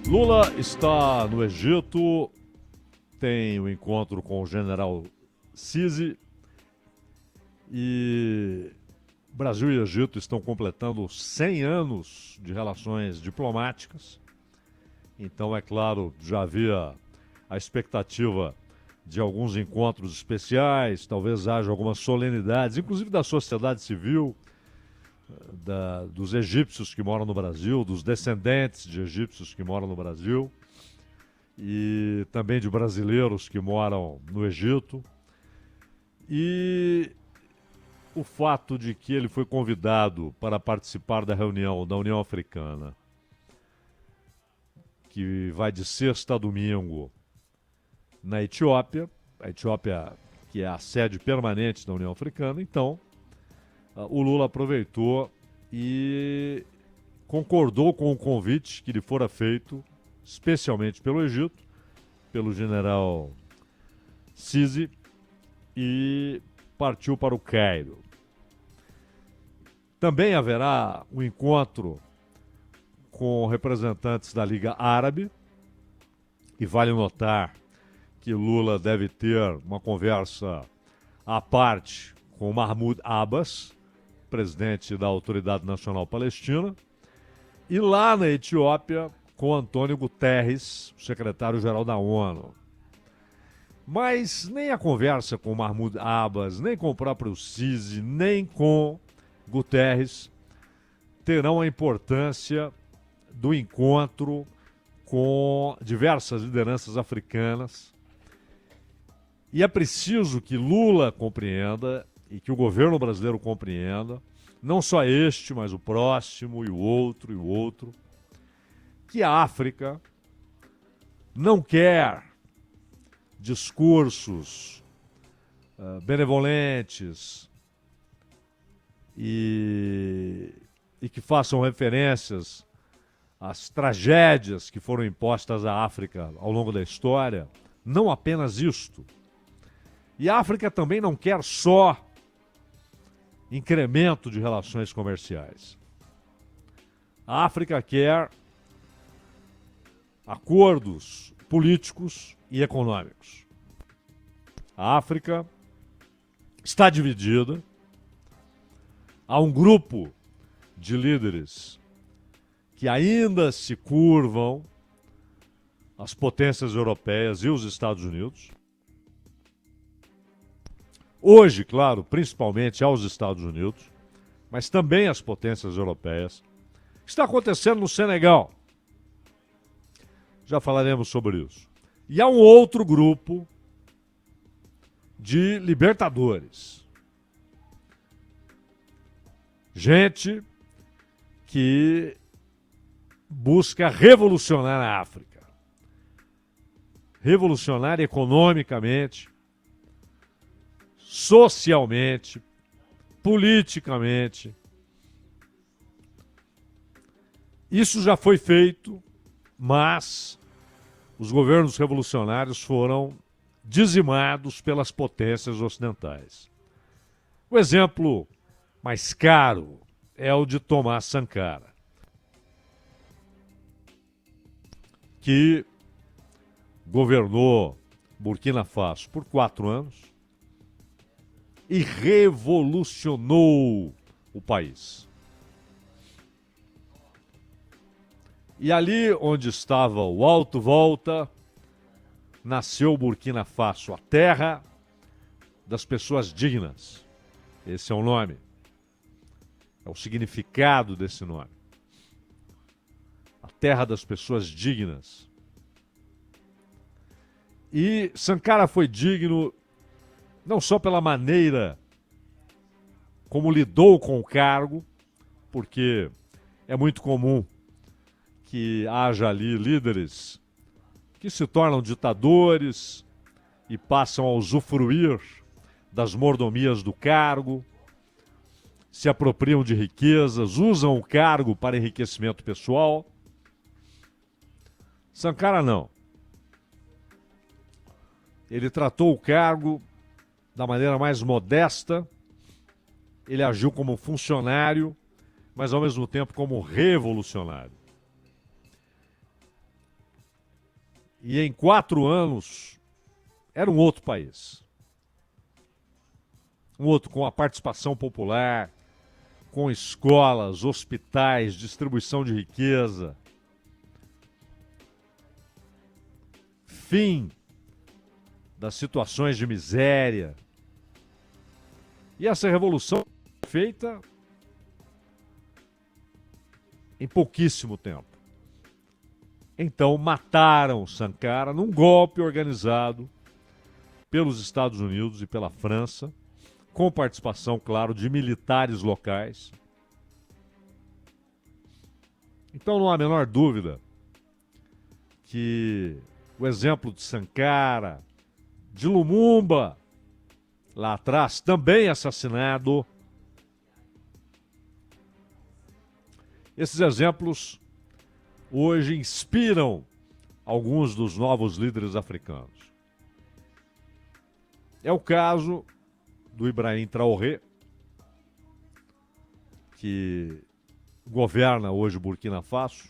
Lula está no Egito, tem um encontro com o general Sisi e Brasil e Egito estão completando 100 anos de relações diplomáticas. Então, é claro, já havia a expectativa de alguns encontros especiais, talvez haja algumas solenidades, inclusive da sociedade civil, dos egípcios que moram no Brasil, dos descendentes de egípcios que moram no Brasil e também de brasileiros que moram no Egito. E o fato de que ele foi convidado para participar da reunião da União Africana, que vai de sexta a domingo na Etiópia, a Etiópia que é a sede permanente da União Africana. Então, o Lula aproveitou e concordou com o convite que lhe fora feito, especialmente pelo Egito, pelo general Sisi, e partiu para o Cairo. Também haverá um encontro com representantes da Liga Árabe, e vale notar que Lula deve ter uma conversa à parte com Mahmoud Abbas, presidente da Autoridade Nacional Palestina, e lá na Etiópia com Antônio Guterres, secretário-geral da ONU. Mas nem a conversa com Mahmoud Abbas, nem com o próprio Sisi, nem com Guterres terão a importância do encontro com diversas lideranças africanas. E é preciso que Lula compreenda e que o governo brasileiro compreenda, não só este, mas o próximo e o outro, que a África não quer discursos benevolentes e que façam referências às tragédias que foram impostas à África ao longo da história. Não apenas isto. E a África também não quer só incremento de relações comerciais. A África quer acordos políticos e econômicos. A África está dividida. Há um grupo de líderes que ainda se curvam às potências europeias e os Estados Unidos. Hoje, claro, principalmente aos Estados Unidos, mas também às potências europeias. Está acontecendo no Senegal. Já falaremos sobre isso. E há um outro grupo de libertadores. Gente que busca revolucionar a África. Revolucionar economicamente, socialmente, politicamente. Isso já foi feito, mas os governos revolucionários foram dizimados pelas potências ocidentais. O exemplo mais caro é o de Thomas Sankara, que governou Burkina Faso por 4 anos e revolucionou o país. E ali onde estava o Alto Volta, nasceu Burkina Faso, a terra das pessoas dignas. Esse é o nome. É o significado desse nome. A terra das pessoas dignas. E Sankara foi digno não só pela maneira como lidou com o cargo, porque é muito comum que haja ali líderes que se tornam ditadores e passam a usufruir das mordomias do cargo, se apropriam de riquezas, usam o cargo para enriquecimento pessoal. Sankara não. Ele tratou o cargo da maneira mais modesta, ele agiu como funcionário, mas ao mesmo tempo como revolucionário. E em 4 anos era um outro país. Um outro com a participação popular, com escolas, hospitais, distribuição de riqueza. Fim das situações de miséria. E essa revolução foi feita em pouquíssimo tempo. Então mataram Sankara num golpe organizado pelos Estados Unidos e pela França, com participação, claro, de militares locais. Então não há a menor dúvida que o exemplo de Sankara, de Lumumba, lá atrás, também assassinado. Esses exemplos hoje inspiram alguns dos novos líderes africanos. É o caso do Ibrahim Traoré, que governa hoje Burkina Faso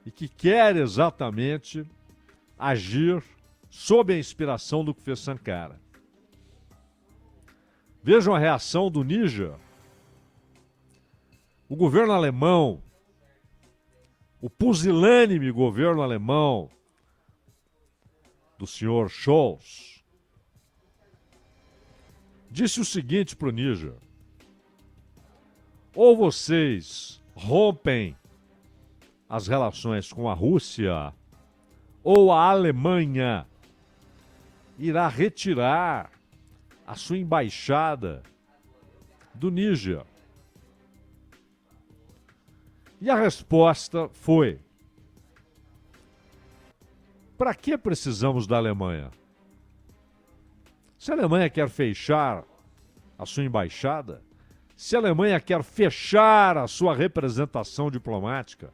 e que quer exatamente agir sob a inspiração do que fez Sankara. Vejam a reação do Níger. O governo alemão, o pusilânime governo alemão do senhor Scholz, disse o seguinte para o Níger: ou vocês rompem as relações com a Rússia, ou a Alemanha irá retirar a sua embaixada do Níger. E a resposta foi: para que precisamos da Alemanha? Se a Alemanha quer fechar a sua embaixada, se a Alemanha quer fechar a sua representação diplomática,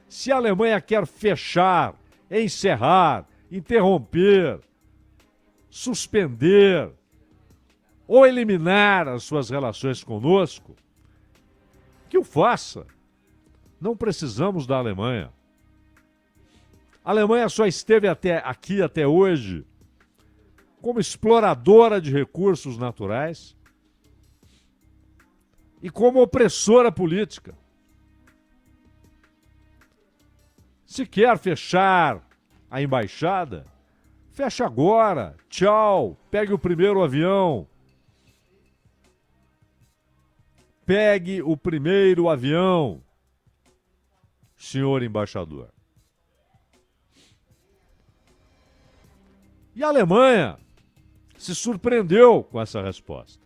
se a Alemanha quer fechar, encerrar, interromper, suspender ou eliminar as suas relações conosco, que o faça. Não precisamos da Alemanha. A Alemanha só esteve aqui até hoje como exploradora de recursos naturais e como opressora política. Se quer fechar a embaixada, fecha agora. Tchau. Pegue o primeiro avião. Pegue o primeiro avião, senhor embaixador. E a Alemanha se surpreendeu com essa resposta,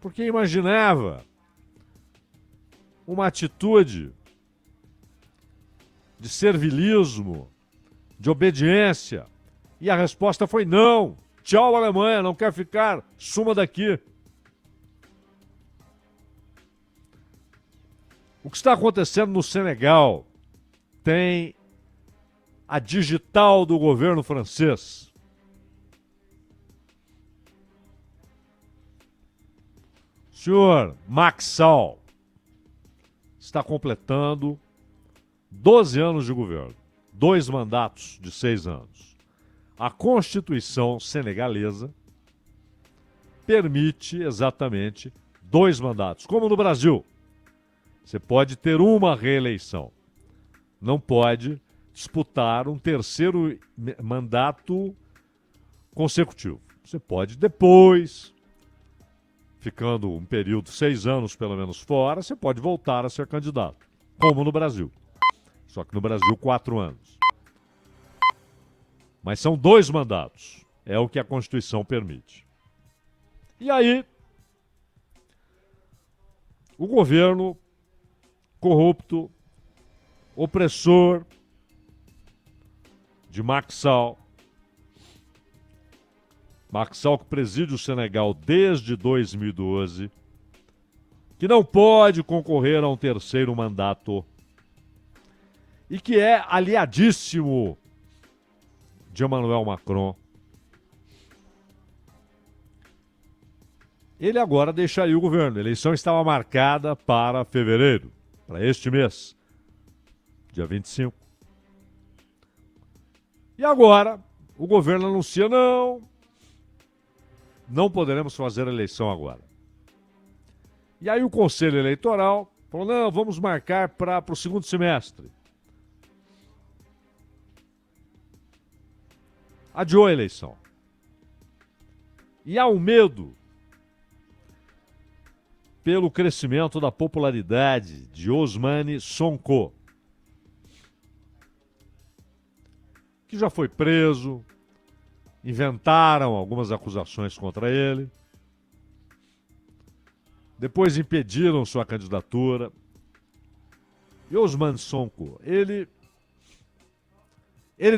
porque imaginava uma atitude de servilismo, de obediência, e a resposta foi não. Tchau, Alemanha, não quer ficar, suma daqui. O que está acontecendo no Senegal tem a digital do governo francês. O senhor Macky Sall está completando 12 anos de governo, 2 mandatos de 6 anos. A Constituição senegalesa permite exatamente 2 mandatos, como no Brasil. Você pode ter uma reeleição. Não pode disputar um terceiro mandato consecutivo. Você pode depois, ficando um período de 6 anos pelo menos fora, você pode voltar a ser candidato, como no Brasil. Só que no Brasil 4 anos. Mas são 2 mandatos. É o que a Constituição permite. E aí, o governo corrupto, opressor de Macky Sall. Macky Sall que preside o Senegal desde 2012, que não pode concorrer a um terceiro mandato e que é aliadíssimo de Emmanuel Macron. Ele agora deixaria o governo. A eleição estava marcada para fevereiro, para este mês, dia 25. E agora, o governo anuncia, não poderemos fazer a eleição agora. E aí o Conselho Eleitoral falou, não, vamos marcar para o segundo semestre. Adiou a eleição. E há um medo pelo crescimento da popularidade de Ousmane Sonko, que já foi preso, inventaram algumas acusações contra ele, depois impediram sua candidatura. E Ousmane Sonko, ele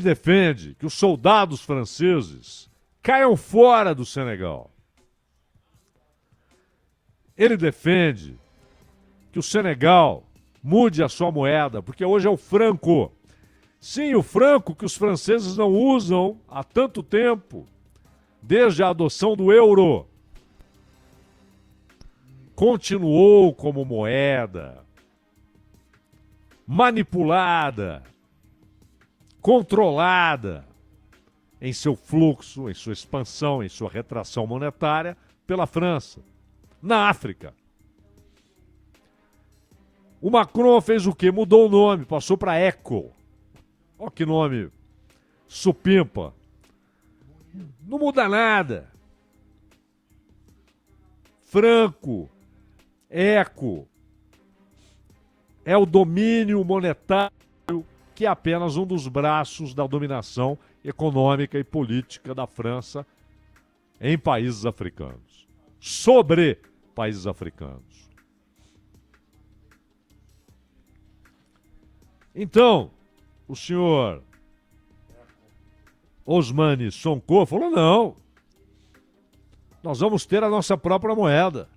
defende que os soldados franceses caiam fora do Senegal. Ele defende que o Senegal mude a sua moeda, porque hoje é o franco. Sim, o franco que os franceses não usam há tanto tempo, desde a adoção do euro. Continuou como moeda manipulada, controlada em seu fluxo, em sua expansão, em sua retração monetária pela França, na África. O Macron fez o quê? Mudou o nome, passou para ECO. Olha que nome supimpa. Não muda nada. Franco, ECO, é o domínio monetário que é apenas um dos braços da dominação econômica e política da França em países africanos. Sobre países africanos. Então, o senhor Ousmane Sonko falou, não, nós vamos ter a nossa própria moeda.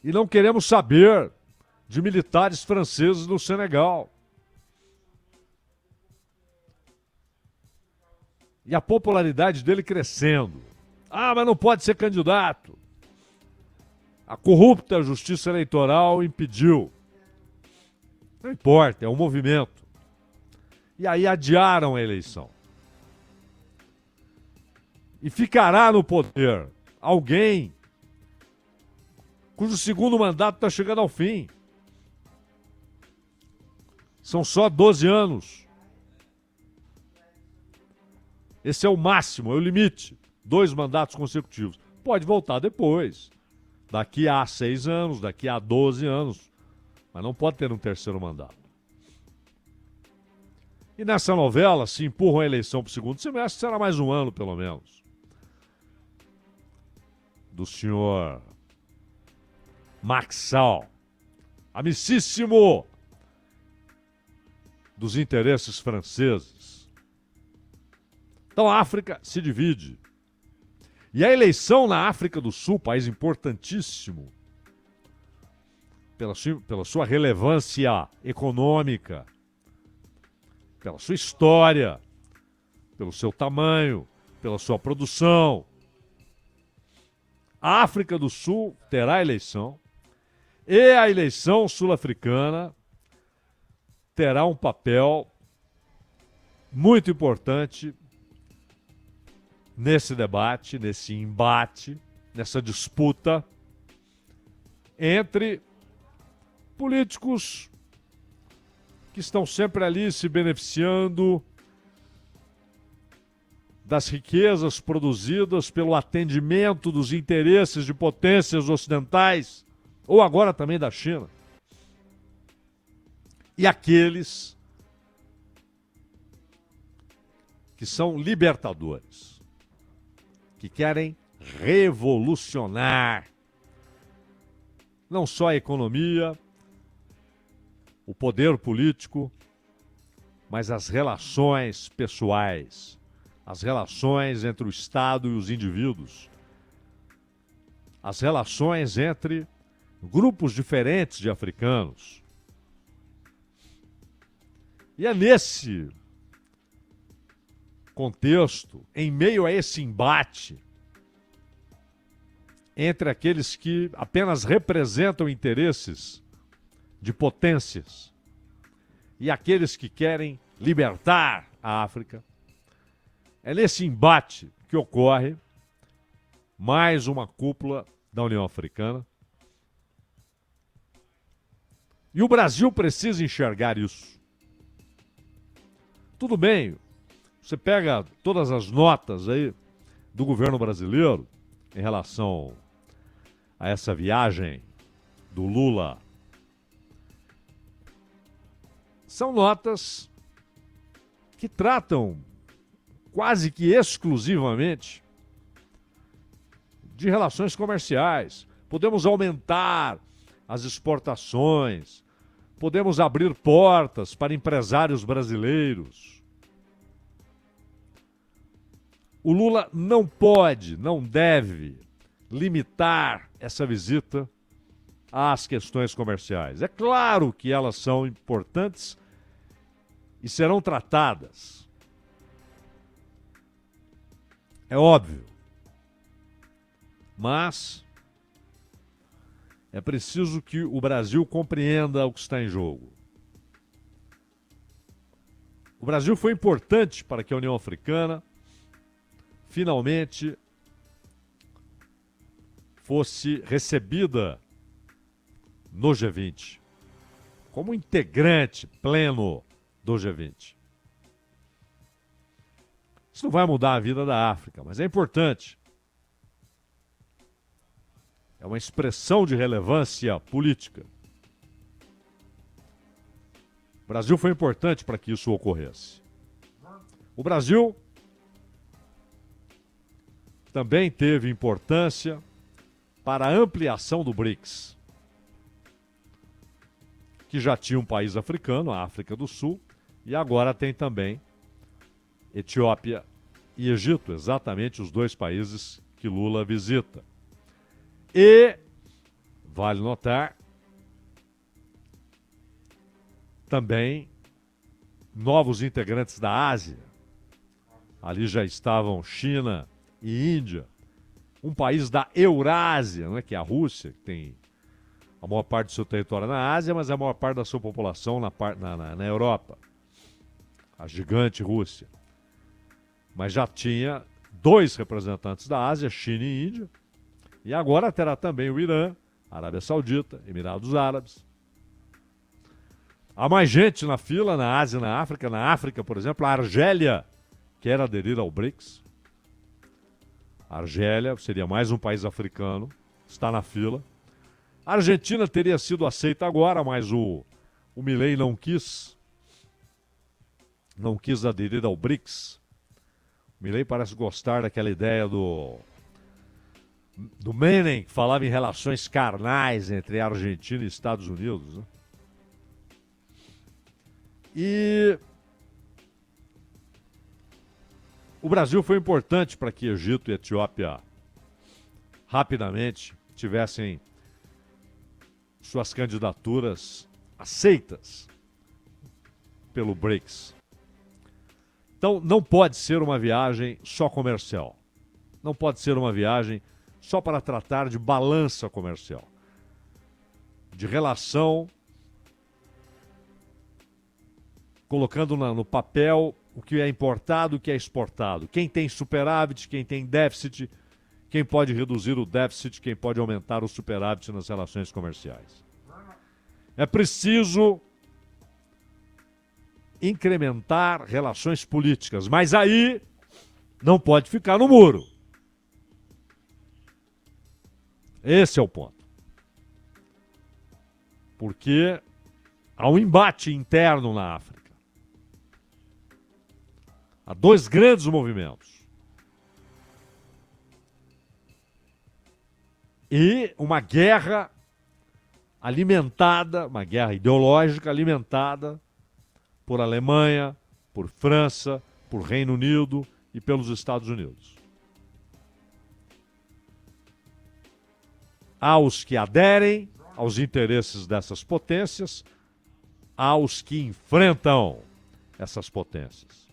E não queremos saber de militares franceses no Senegal. E a popularidade dele crescendo. Ah, mas não pode ser candidato. A corrupta justiça eleitoral impediu. Não importa, é um movimento. E aí adiaram a eleição. E ficará no poder alguém cujo segundo mandato está chegando ao fim. São só 12 anos. Esse é o máximo, é o limite. 2 mandatos consecutivos. Pode voltar depois. Daqui a 6 anos, daqui a 12 anos. Mas não pode ter um terceiro mandato. E nessa novela, se empurram a eleição para o segundo semestre, será mais um ano, pelo menos. Do senhor Macky Sall, amicíssimo dos interesses franceses. Então a África se divide. E a eleição na África do Sul, país importantíssimo, pela sua relevância econômica, pela sua história, pelo seu tamanho, pela sua produção. A África do Sul terá eleição e a eleição sul-africana terá um papel muito importante nesse debate, nesse embate, nessa disputa entre políticos que estão sempre ali se beneficiando das riquezas produzidas pelo atendimento dos interesses de potências ocidentais, ou agora também da China. E aqueles que são libertadores, que querem revolucionar não só a economia, o poder político, mas as relações pessoais, as relações entre o Estado e os indivíduos, as relações entre grupos diferentes de africanos. E é nesse contexto, em meio a esse embate entre aqueles que apenas representam interesses de potências e aqueles que querem libertar a África. É nesse embate que ocorre mais uma cúpula da União Africana. E o Brasil precisa enxergar isso. Tudo bem, você pega todas as notas aí do governo brasileiro em relação a essa viagem do Lula. São notas que tratam quase que exclusivamente de relações comerciais. Podemos aumentar as exportações, podemos abrir portas para empresários brasileiros. O Lula não pode, não deve limitar essa visita às questões comerciais. É claro que elas são importantes e serão tratadas. É óbvio. Mas é preciso que o Brasil compreenda o que está em jogo. O Brasil foi importante para que a União Africana finalmente fosse recebida no G20 como integrante pleno do G20. Isso não vai mudar a vida da África, mas é importante. É uma expressão de relevância política. O Brasil foi importante para que isso ocorresse. O Brasil também teve importância para a ampliação do BRICS, que já tinha um país africano, a África do Sul, e agora tem também Etiópia e Egito, exatamente os dois países que Lula visita. E, vale notar, também novos integrantes da Ásia. Ali já estavam China e Índia. Um país da Eurásia, não é, que é a Rússia, que tem a maior parte do seu território na Ásia, mas a maior parte da sua população na Europa. A gigante Rússia. Mas já tinha dois representantes da Ásia, China e Índia. E agora terá também o Irã, Arábia Saudita, Emirados Árabes. Há mais gente na fila, na Ásia, na África. Na África, por exemplo, a Argélia quer aderir ao BRICS. A Argélia seria mais um país africano, está na fila. A Argentina teria sido aceita agora, mas o Milei não quis aderir ao BRICS. O Milei parece gostar daquela ideia do Menem, que falava em relações carnais entre a Argentina e Estados Unidos, né? E o Brasil foi importante para que Egito e Etiópia rapidamente tivessem suas candidaturas aceitas pelo BRICS. Então, não pode ser uma viagem só comercial. Não pode ser uma viagem só para tratar de balança comercial, de relação, colocando no papel o que é importado, o que é exportado, quem tem superávit, quem tem déficit, quem pode reduzir o déficit, quem pode aumentar o superávit nas relações comerciais. É preciso incrementar relações políticas, mas aí não pode ficar no muro. Esse é o ponto. Porque há um embate interno na África. Há dois grandes movimentos. E uma guerra alimentada, uma guerra ideológica alimentada por Alemanha, por França, por Reino Unido e pelos Estados Unidos. Há os que aderem aos interesses dessas potências, há os que enfrentam essas potências.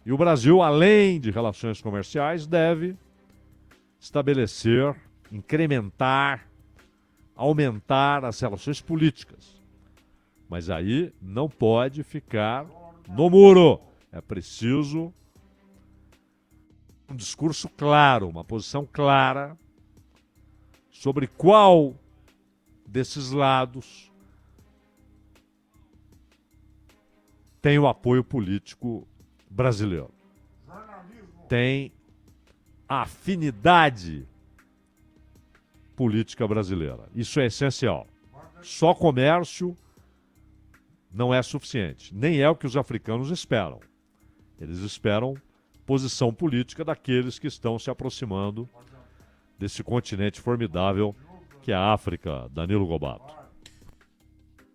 E o Brasil, além de relações comerciais, deve estabelecer, incrementar, aumentar as relações políticas. Mas aí não pode ficar no muro. É preciso um discurso claro, uma posição clara sobre qual desses lados tem o apoio político brasileiro. Tem a afinidade política brasileira. Isso é essencial. Só comércio não é suficiente. Nem é o que os africanos esperam. Eles esperam posição política daqueles que estão se aproximando desse continente formidável que é a África. Danilo Gobato.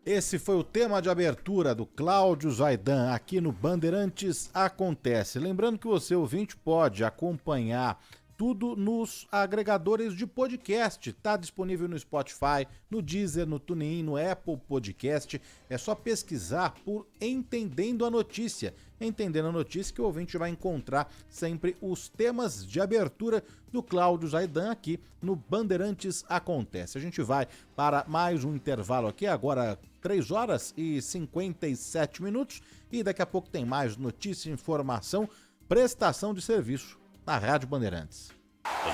Esse foi o tema de abertura do Cláudio Zaidan aqui no Bandeirantes Acontece. Lembrando que você, ouvinte, pode acompanhar tudo nos agregadores de podcast. Está disponível no Spotify, no Deezer, no TuneIn, no Apple Podcast. É só pesquisar por Entendendo a Notícia. Entendendo a Notícia, que o ouvinte vai encontrar sempre os temas de abertura do Cláudio Zaidan aqui no Bandeirantes Acontece. A gente vai para mais um intervalo aqui, agora 3 horas e 57 minutos. E daqui a pouco tem mais notícia, informação, prestação de serviço na Rádio Bandeirantes.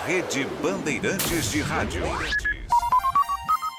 Rede Bandeirantes de Rádio.